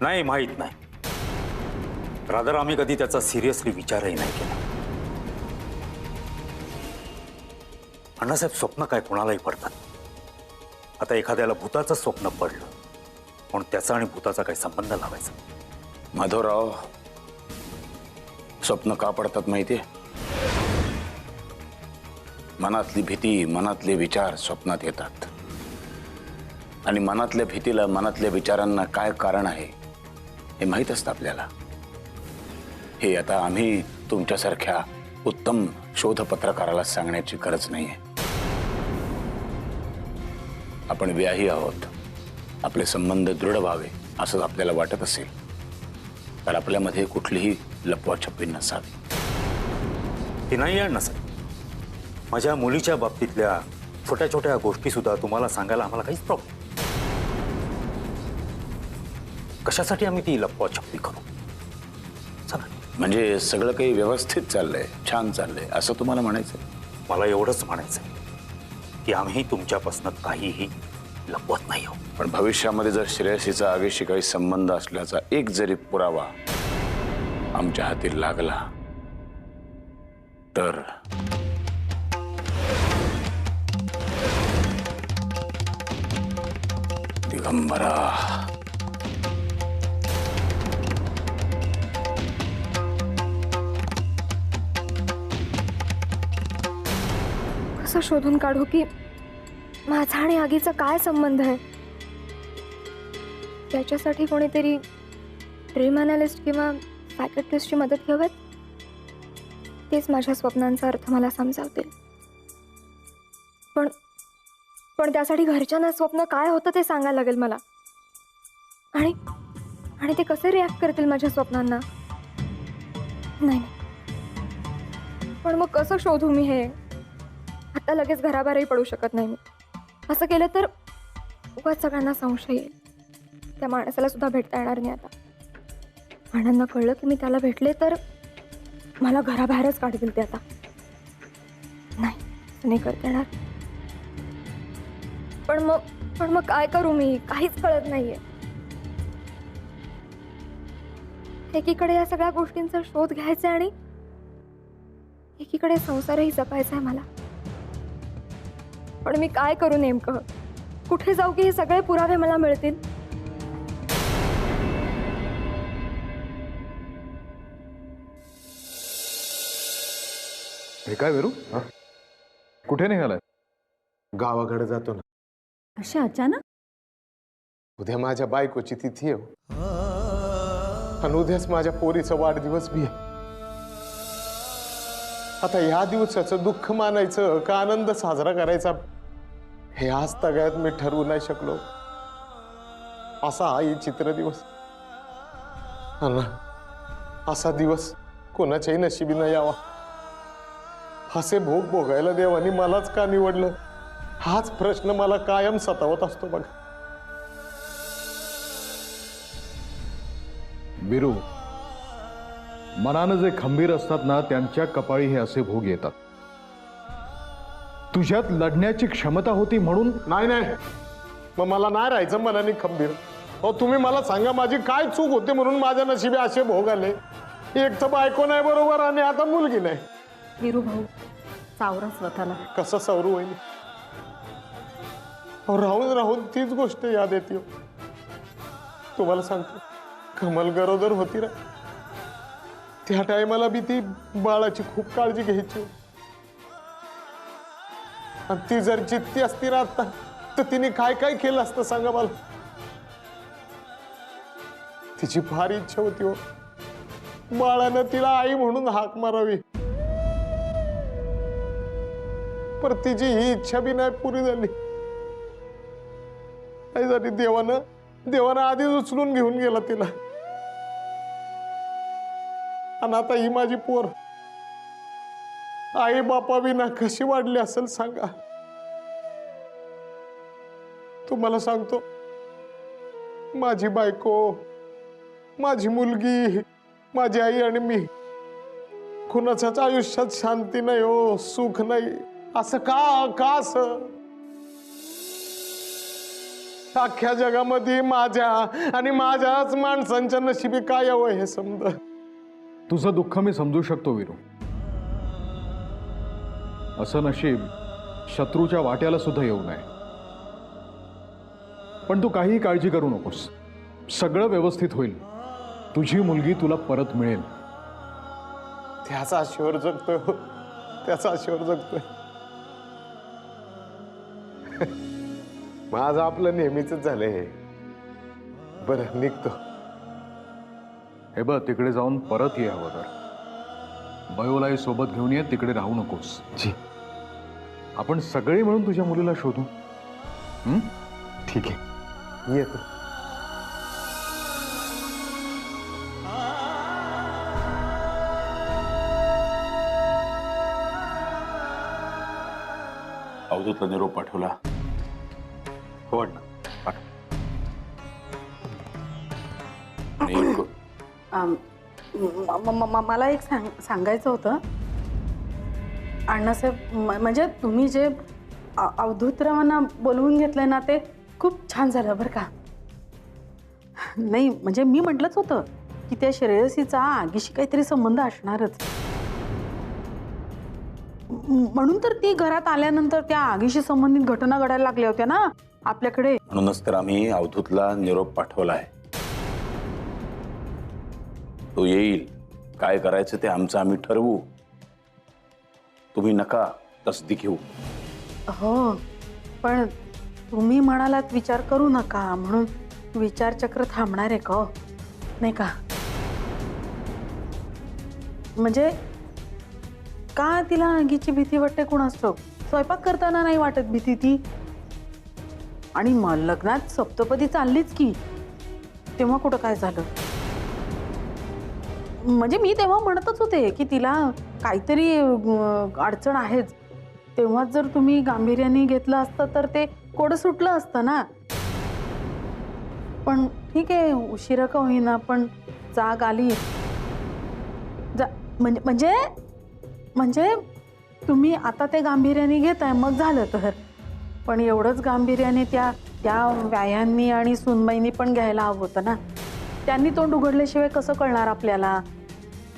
नाही, माहित नाही. रादर आम्ही कधी त्याचा सिरियसली विचारही नाही केला. अण्णासाहेब, स्वप्न काय कोणालाही पडतात. आता एखाद्याला भूताचं स्वप्न पडलं म्हणून त्याचा आणि भूताचा काही संबंध लावायचा? माधवराव, स्वप्न का पडतात माहितीये? मनातली भीती, मनातले विचार स्वप्नात येतात. आणि मनातल्या भीतीला, मनातल्या विचारांना काय कारण आहे हे माहीत असतं आपल्याला. हे आता आम्ही तुमच्यासारख्या उत्तम शोधपत्रकाराला सांगण्याची गरज नाहीये. आपण व्याही आहोत. आपले संबंध दृढ व्हावे असं आपल्याला वाटत असेल तर आपल्यामध्ये कुठलीही लपवाछपवी नसावी. ती नाही आहे नसेल. माझ्या मुलीच्या बाबतीतल्या छोट्या छोट्या गोष्टी सुद्धा तुम्हाला सांगायला आम्हाला काहीच प्रॉब्लेम. कशासाठी आम्ही ती लपवाछपवी करू? म्हणजे सगळं काही व्यवस्थित चाललंय, छान चाललंय असं तुम्हाला म्हणायचं? मला एवढंच म्हणायचंय की आम्ही तुमच्यापासून काहीही लपवत नाही आहोत. पण भविष्यामध्ये जर श्रेयसीचा आगीशी काही संबंध असल्याचा एक जरी पुरावा आमच्या हाती लागला तर दिगंबरा, कसं शोधून काढू की माझा आणि आगीचा काय संबंध आहे? त्याच्यासाठी कोणीतरी ड्रीम अनालिस्ट किंवा सायकियाट्रिस्टची मदत घ्यावी. तेच माझ्या स्वप्नांचा अर्थ मला समजावतील. पण त्यासाठी घरच्यांना स्वप्न काय होतं ते सांगायला लागेल मला. आणि ते कसे रिॲक्ट करतील माझ्या स्वप्नांना? नाही, पण मग कसं शोधू मी हे? आता लगेच घराबाहेरही पडू शकत नाही मी. असं केलं तर उगाच सगळ्यांना संशय येईल. त्या माणसाला सुद्धा भेटता येणार नाही आता. अण्णांना कळलं की मी त्याला भेटले तर मला घराबाहेरच काढतील ते आता. नाही करता येणार. पण मग काय करू मी? काहीच कळत नाहीये. एकीकडे या सगळ्या गोष्टींचा शोध घ्यायचा आणि एकीकडे संसारही जपायचा आहे मला. पण मी काय करू नेमकं? कुठे जाऊ की हे सगळे पुरावे मला मिळतील? हे काय वीरू? कुठे निघालाय? गावाकडे जातो ना. अशा अचानक? उद्या माझ्या बायकोची तिथी आहे आणि उद्याच माझ्या पोरीचा वाढदिवस बी आहे. आता या दिवसाचं दुःख मानायचं का आनंद साजरा करायचा हे आज तगायत मी ठरवू नाही शकलो. असा हा चित्र दिवस. असा दिवस कोणाच्याही नशिबी न यावा. असे भोग भोगायला देवानी मलाच का निवडलं? हाच प्रश्न मला कायम सतावत असतो बघा. वीरू, मनानं जे खंबीर असतात ना त्यांच्या कपाळी हे असे भोग येतात. तुझ्यात लढण्याची क्षमता होती म्हणून. नाही, मग मला नाही राहायचं मनाने खंबीर. हो, तुम्ही मला सांगा माझी काय चूक होते म्हणून माझ्या नशिबी असे भोग आले? एक तर बायको नाही बरोबर आणि आता मुलगी नाही. वीरू भाऊ, सावरा स्वतःला. कसं सावरू होईल? राहून राहून तीच गोष्ट याद येते. तुम्हाला सांगतो, कमल गरोदर होती रे, त्या टायमाला बी ती बाळाची खूप काळजी घ्यायची. आणि ती जर जिद्दी असती ना आता तर तिने काय काय केलं असतं सांगा मला. तिची फार इच्छा होती हो, बाळानं तिला आई म्हणून हाक मारावी. पर तिची ही इच्छा बी नाही पुरी झाली. नाही झाली. देवानं आधीच उचलून घेऊन गेला तिला. आणि आता ही माझी पोर आई बापा विना कशी वाढली असेल सांगा. तुम्हाला सांगतो, माझी बायको, माझी मुलगी, माझी आई आणि मी कुणाच्याच आयुष्यात शांती नाही हो, सुख नाही. असं का असं? अख्ख्या जगामध्ये माझ्या आणि माझ्याच माणसांच्या नशिबी काय यावं हे समज. तुझं दुःख मी समजू शकतो वीरू. असं नशीब शत्रूच्या वाट्याला सुद्धा येऊ नये. पण तू काही काळजी करू नकोस. सगळं व्यवस्थित होईल. तुझी मुलगी तुला परत मिळेल. त्याचा आशेवर जगतोय हो. त्याचा आशेवर जगतोय. माझं आपलं नेहमीच झालंय हे. बरं निघतो. हे बघ, तिकडे जाऊन परत ये हवं तर. बयोलाही सोबत घेऊन ये. तिकडे राहू नकोस. जी. आपण सगळे मिळून तुझ्या मुलीला शोधू. ठीक आहे, येतो. अवधूतला निरोप पाठवला. हो अण्णा, पाठव. आणि मला एक सांगायचं होतं अण्णासाहेब. म्हणजे तुम्ही जे अवधूतरावांना बोलवून घेतलंय ना, ते खूप छान झालं बरं का. नाही म्हणजे मी म्हटलंच होतं की त्या श्रेयसीचा आगीशी काहीतरी संबंध असणारच. म्हणून तर ती घरात आल्यानंतर त्या आगीशी संबंधित घटना घडायला लागल्या होत्या ना आपल्याकडे. म्हणूनच तर आम्ही अवधूतला निरोप पाठवलाय. तो येईल. काय करायचं ते आमचं आम्ही ठरवू. तुम्ही नका तसदी घेऊ. हो, पण तुम्ही म्हणालात विचार करू नका म्हणून विचारचक्र थांबणार आहे का? नाही का? म्हणजे का तिला आगीची भीती वाटते कुणास ठाऊक. स्वयंपाक करताना नाही वाटत भीती ती. आणि मग लग्नात सप्तपदी चाललीच की, तेव्हा कुठं काय झालं. म्हणजे मी तेव्हा म्हणतच होते की तिला काहीतरी अडचण आहेच. तेव्हा जर तुम्ही गांभीर्याने घेतलं असतं तर ते कोडं सुटलं असतं ना. पण ठीक आहे, उशिरा का होईना पण जाग आली. म्हणजे म्हणजे तुम्ही आता ते गांभीर्याने घेताय मग झालं तर. पण एवढंच गांभीर्याने त्या व्यायांनी आणि सुनबाईंनी पण घ्यायला हवं होतं ना. त्यांनी तोंड उघडल्याशिवाय कसं कळणार आपल्याला.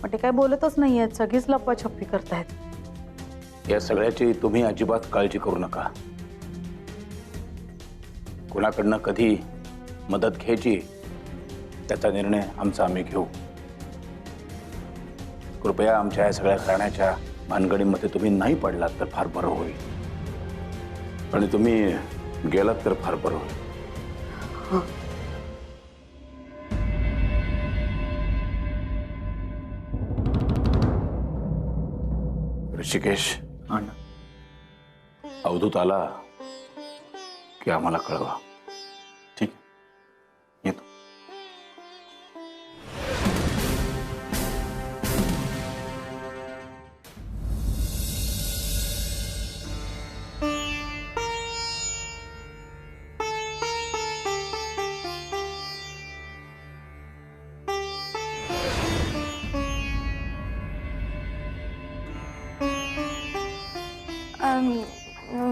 पण ते काय बोलतच नाही आहेत, सगळीच लप्पाछप्पी करतायत. या सगळ्याची तुम्ही अजिबात काळजी करू नका. कुणाकडनं कधी मदत घ्यायची त्याचा निर्णय आमचा आम्ही घेऊ. कृपया आमच्या या सगळ्या करण्याच्या भानगडीमध्ये तुम्ही नाही पडलात तर फार बरं होईल. आणि तुम्ही गेलात तर फार बरं होईल. ऋषिकेश, अण्णा, अवधूत आला की आम्हाला कळवा. ठीक आहे, येतो.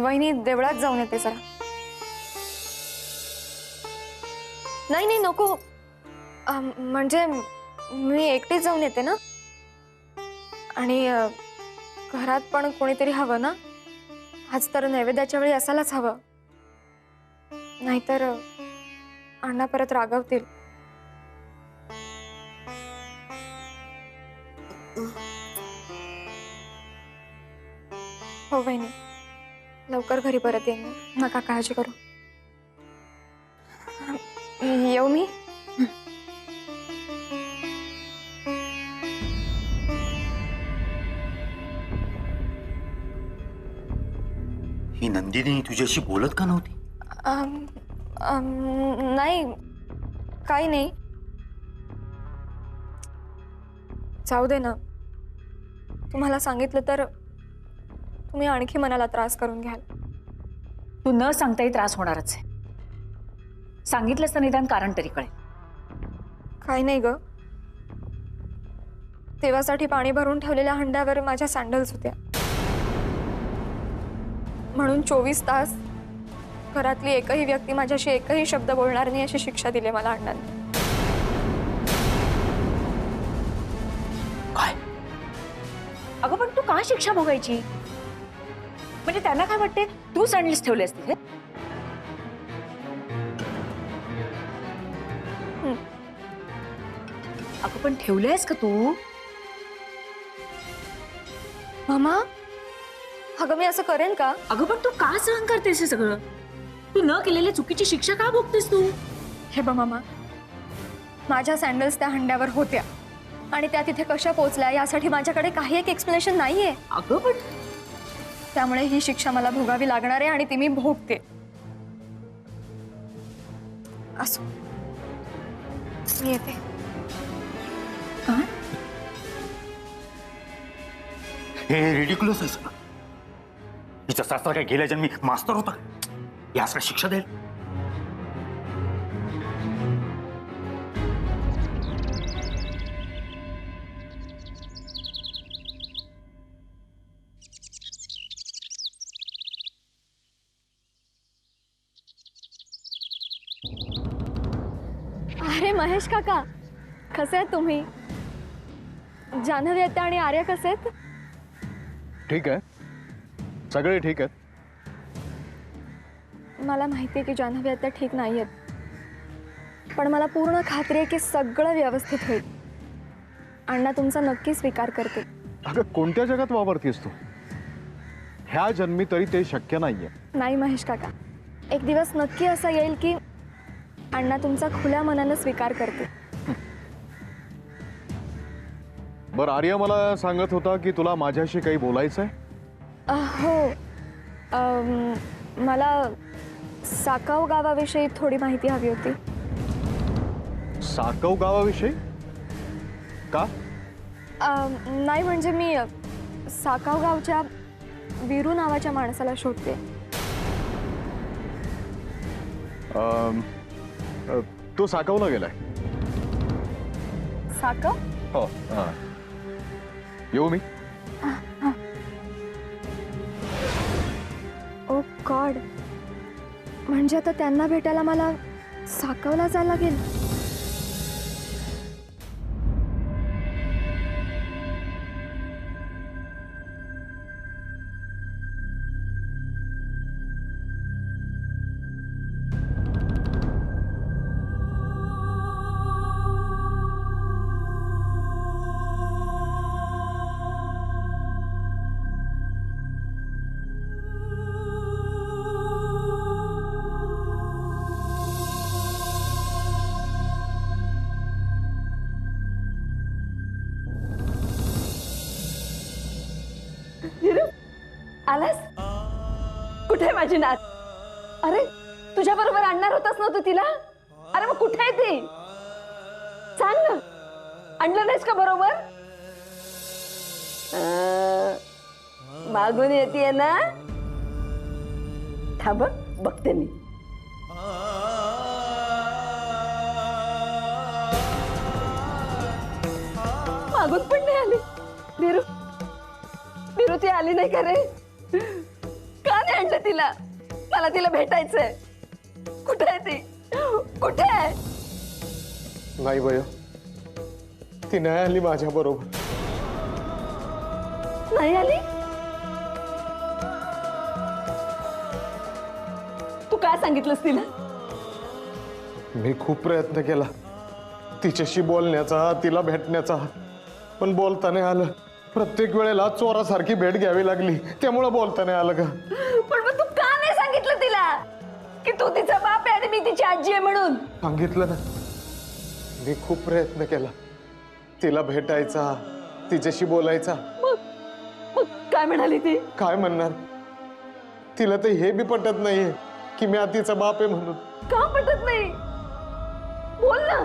वहिनी देवळात जाऊन येते जरा. नाही नाही नको. म्हणजे मी एकटीच जाऊन येते ना. आणि घरात पण कोणीतरी हवं ना. आज तर नैवेद्याच्या वेळी असायलाच हवं. नाहीतर अण्णा परत रागवतील. हो बहिणी, लवकर घरी परत येईन. नका काळजी करू. येऊ मी. ही नंदिनी तुझ्याशी बोलत का नव्हती? नाही, काही नाही. जाऊ दे ना. तुम्हाला सांगितलं तर तुम्ही आणखी मनाला त्रास करून घ्याल. तू न सांगताही त्रास होणारच आहे. सांगितलंस तर निदान कारण तरी कळेल. काही नाही ग. देवासाठी पाणी भरून ठेवलेल्या हंड्यावर माझ्या सँडल्स होत्या. म्हणून 24 तास घरातली एकही व्यक्ती माझ्याशी एकही शब्द बोलणार नाही अशी शिक्षा दिली मला अण्णांनी. काय? अगं पण तू का शिक्षा भोगायची? म्हणजे त्यांना काय वाटते तू सँडल्स ठेवले असते हे? अगं पण ठेवलेस का तू? मामा, अगं मी असं करेन का? अगं पण तू का सहन करतेस हे सगळं? तू न केलेल्या चुकीची शिक्षा का भोगतेस तू? हे बघ मामा, माझ्या सँडल्स त्या हंड्यावर होत्या आणि त्या तिथे कशा पोहोचल्या यासाठी माझ्याकडे काही एक एक्सप्लेनेशन नाहीये. अगं पण त्यामुळे ही शिक्षा मला भोगावी लागणार आहे आणि ती मी भोगते. असो, मी येते. काय? हे रिडिक्युलस आहे सगळं. हिचा सासरा काय गेल्या जन्मी मास्तर होता, यास काय शिक्षा देईल? अरे महेश काका, कसे आहेत तुम्ही? जान्हवी आत्या आणि आर्या कसे आहेत? ठीक आहे, सगळे ठीक आहेत. मला माहिती आहे की जान्हवी आत्या ठीक नाही आहेत, पण मला पूर्ण खात्री आहे की सगळं व्यवस्थित होईल. अण्णा तुमचा नक्की स्वीकार करते. अगं कोणत्या जगात वावरतीस तू? ह्या जन्मी तरी ते शक्य नाहीये. नाही महेश काका, एक दिवस नक्की असा येईल की अण्णा तुमचा खुल्या मनानं स्वीकार करते. बरं, आर्या मला सांगत होता की तुला माझ्याशी काही बोलायचंय. हो, मला साकाव गावाविषयी थोडी माहिती हवी होती. साकव गावाविषयी का? नाही म्हणजे मी साकाव गावच्या वीरू नावाच्या माणसाला शोधते. तो साकवला गेलाय. साकाव? हो. येऊ मी? ओ गॉड, म्हणजे आता त्यांना भेटायला मला साकावला जायला लागेल. आलास? कुठे आहे माझी नात? अरे तुझ्या बरोबर आणणार होतास ना तू तिला? अरे मग कुठे आहे ती? सांग ना, आणलं नाहीस का बरोबर? मागून येते ना? थांब बघते मी. मागून पण नाही आली. बिरू बिरू ती आली नाही का रे? का नाही आणलं तिला? मला तिला भेटायचंय. कुठे आहे ती? कुठे आहे? नाही भय, ती नाही आली माझ्या बरोबर. नाही आली? तू काय सांगितलंस तिला? मी खूप प्रयत्न केला तिच्याशी बोलण्याचा, तिला भेटण्याचा, पण बोलता नाही आलं. प्रत्येक वेळेला चोरासारखी भेट घ्यावी लागली, त्यामुळे बोलता नाही आलं का. पण मग तू का नाही सांगितलं तिला की तू तिचा बाप आहे आणि मी तिची आजी आहे म्हणून? सांगितलं ना, मी खूप प्रयत्न केला तिला भेटायचा, तिच्याशी बोलायचा. मग काय म्हणाली ती? काय म्हणणार, तिला तर हे बी पटत नाहीये की मी तिचा बाप आहे म्हणून. का पटत नाही? बोल ना,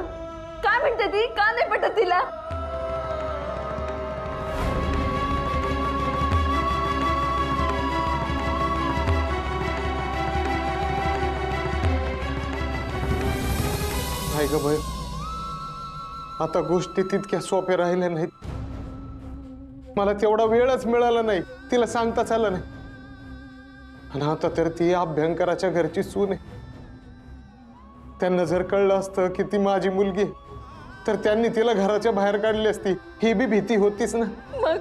काय म्हणते ती? का नाही पटत तिला? नाही ग भय, आता गोष्टी तितक्या सोप्या राहिल्या नाहीत. मला तेवढा वेळच मिळाला नाही, तिला सांगताच आलं नाही. आणि आता तर ती अभ्यंकराच्या घरची सून आहे. त्यांना जर कळलं असतं की ती माझी मुलगी आहे, तर त्यांनी तिला घराच्या बाहेर काढली असती. ही बी भीती होतीच ना. मग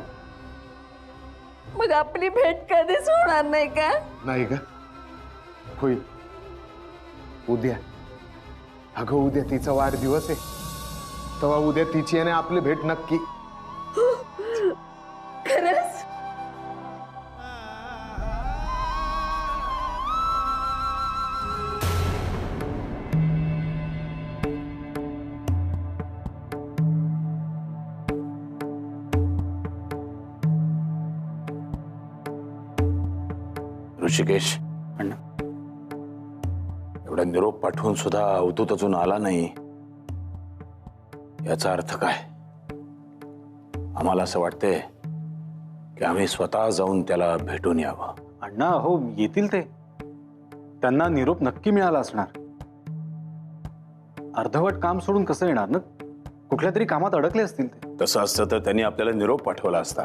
मग आपली भेट कधीच होणार नाही का? नाही का? होईल उद्या. अगं उद्या तिचा वाढदिवस आहे, तेव्हा उद्या तिची आणि आपली भेट नक्की. खरंच? ऋषिकेश, एवढा निरोप पाठवून सुद्धा अवधूत अजून आला नाही, याचा अर्थ काय? आम्हाला असं वाटतंय की आम्ही स्वतः जाऊन त्याला भेटून यावं. अण्णा, हो येतील ते. त्यांना निरोप नक्की मिळाला असणार. अर्धवट काम सोडून कसं येणार ना? कुठल्या तरी कामात अडकले असतील ते. तसं असतं तर त्यांनी आपल्याला निरोप पाठवला असता,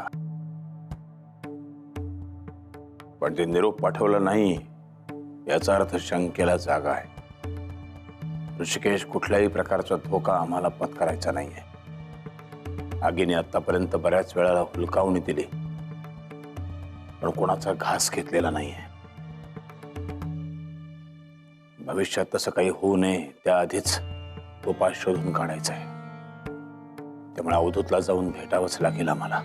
पण ते निरोप पाठवला नाही याचा अर्थ शंकेला जागा आहे. ऋषिकेश, कुठल्याही प्रकारचा धोका आम्हाला पत्करायचा नाहीये. आगीने आतापर्यंत बऱ्याच वेळाला हुलकावणी दिली, पण कोणाचा घास घेतलेला नाहीये. भविष्यात तसं काही होऊ नये त्याआधीच उपाय शोधून काढायचा आहे. त्यामुळे अवधूतला जाऊन भेटावंच लागेल आम्हाला.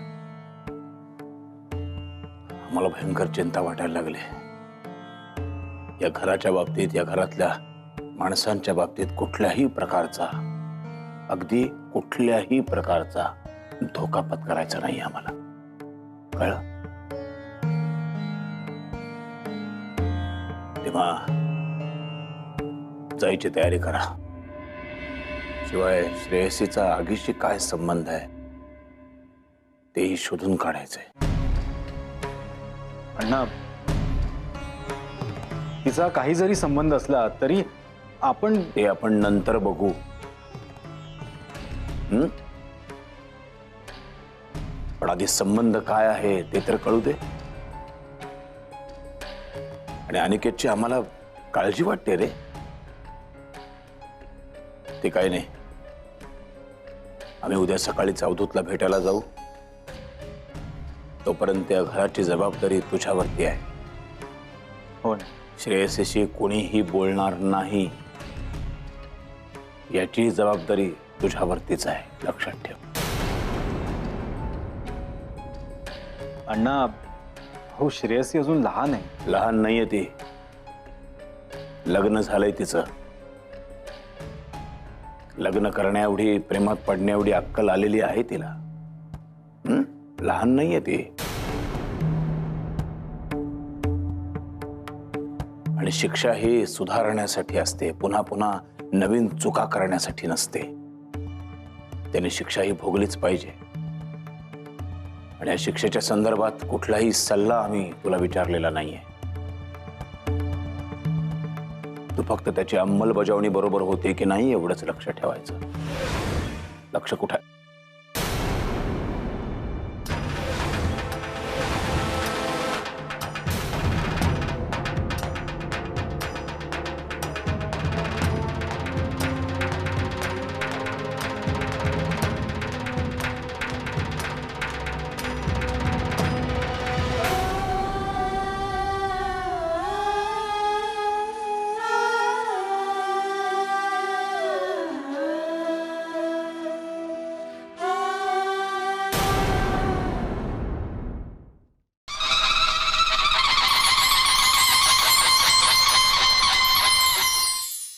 आम्हाला भयंकर चिंता वाटायला लागली. या घराच्या बाबतीत, या घरातल्या माणसांच्या बाबतीत कुठल्याही प्रकारचा, अगदी कुठल्याही प्रकारचा धोका पत्करायचा नाही आम्हाला. कळलं? तेव्हा जायची तयारी करा. शिवाय श्रेयसीचा आगीशी काय संबंध आहे तेही शोधून काढायचंय. अण्णा, तिचा काही जरी संबंध असला तरी आपण नंतर बघू. पण आधी संबंध काय आहे ते तर कळू दे. आणि अनिकेतची आम्हाला काळजी वाटते रे. ते काही नाही, आम्ही उद्या सकाळीच अवधूतला भेटायला जाऊ. तोपर्यंत या घराची जबाबदारी तुझ्यावरती आहे. हो, श्रेयसीशी कोणीही बोलणार नाही याची जबाबदारी तुझ्यावरतीच आहे, लक्षात ठेव. अण्णा, हो श्रेयसी अजून लहान आहे. लहान नाहीये ती, लग्न झालंय तिचं. लग्न करण्याएवढी, प्रेमात पडण्याएवढी अक्कल आलेली आहे तिला. लहान नाहीये ती. आणि शिक्षा ही सुधारण्यासाठी असते, पुन्हा पुन्हा नवीन चुका करण्यासाठी नसते. त्याने शिक्षा ही भोगलीच पाहिजे. आणि या शिक्षेच्या संदर्भात कुठलाही सल्ला आम्ही तुला विचारलेला नाहीये. तू फक्त त्याची अंमलबजावणी बरोबर होते की नाही एवढंच लक्ष ठेवायचं. लक्ष कुठे